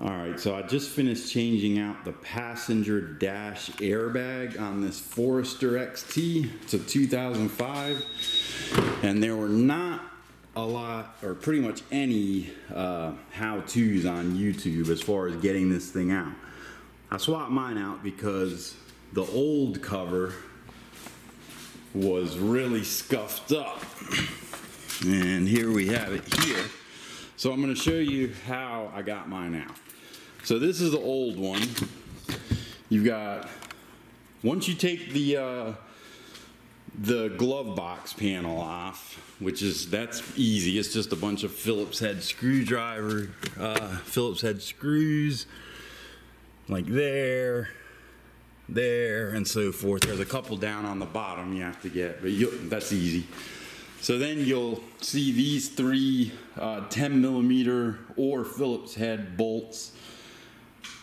Alright, so I just finished changing out the passenger dash airbag on this Forester XT. It's a 2005, and there were not a lot, or pretty much any how-tos on YouTube as far as getting this thing out. I swapped mine out because the old cover was really scuffed up. And here we have it here. So I'm going to show you how I got mine out. So this is the old one. You've got, once you take the glove box panel off, that's easy. It's just a bunch of Phillips head screwdriver, Phillips head screws, like there, and so forth. There's a couple down on the bottom you have to get, but that's easy. So then you'll see these three 10 millimeter or Phillips head bolts.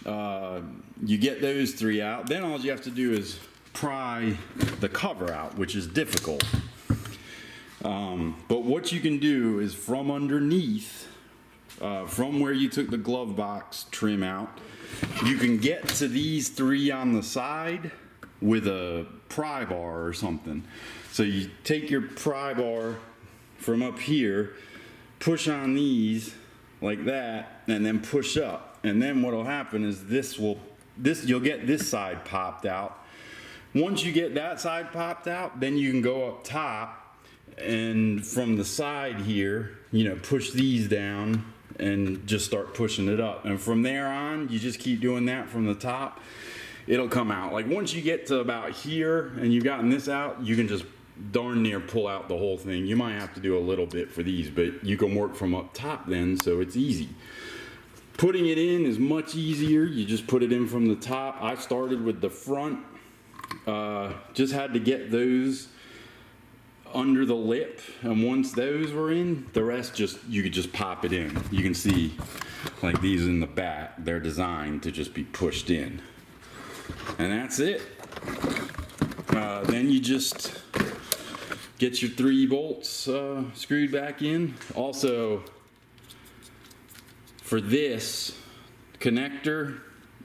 You get those three out. Then all you have to do is pry the cover out, which is difficult. But what you can do is from underneath, from where you took the glove box trim out, you can get to these three on the side with a pry bar or something. So you take your pry bar from up here, push on these like that, and then push up. And then what'll happen is you'll get this side popped out. Once you get that side popped out, then you can go up top and from the side here, push these down and just start pushing it up. And from there on, you just keep doing that from the top. It'll come out. Like once you get to about here and you've gotten this out, you can just darn near pull out the whole thing. You might have to do a little bit for these, but you can work from up top then, so it's easy. Putting it in is much easier. You just put it in from the top. I started with the front. Just had to get those under the lip, and once those were in, the rest you could just pop it in. You can see like these in the back, they're designed to just be pushed in. And that's it. Then you just get your 3 bolts screwed back in. Also, for this connector,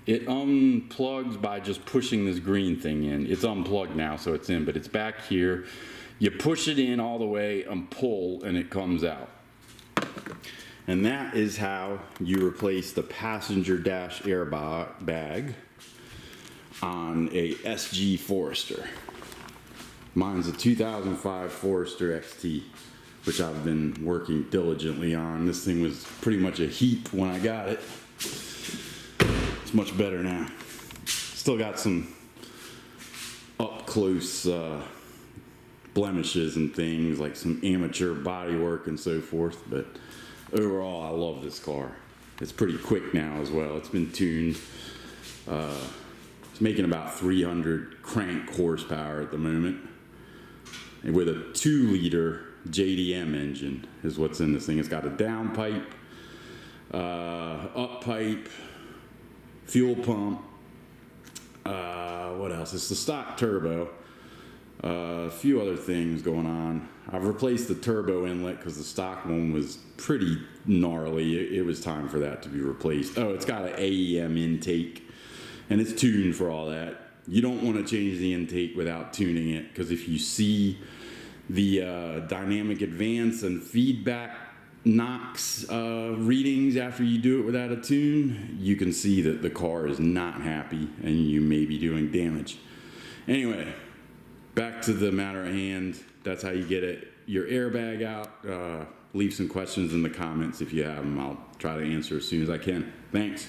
it unplugs by just pushing this green thing in. It's unplugged now, so it's in, but it's back here. You push it in all the way and pull, and it comes out. And that is how you replace the passenger dash airbag on a SG Forester. Mine's a 2005 Forester XT, which I've been working diligently on. This thing was pretty much a heap when I got it. It's much better now. Still got some up close blemishes and things, like some amateur body work and so forth, but overall I love this car. It's pretty quick now as well. It's been tuned. It's making about 300 crank horsepower at the moment, and with a 2-liter JDM engine is what's in this thing. It's got a down pipe, up pipe, fuel pump, what else? It's the stock turbo. A few other things going on. I've replaced the turbo inlet because the stock one was pretty gnarly. It was time for that to be replaced. Oh, it's got an AEM intake, and it's tuned for all that. You don't want to change the intake without tuning it, because if you see the dynamic advance and feedback knocks readings after you do it without a tune, you can see that the car is not happy and you may be doing damage. Anyway, back to the matter at hand. That's how you get your airbag out. Leave some questions in the comments if you have them. I'll try to answer as soon as I can. Thanks.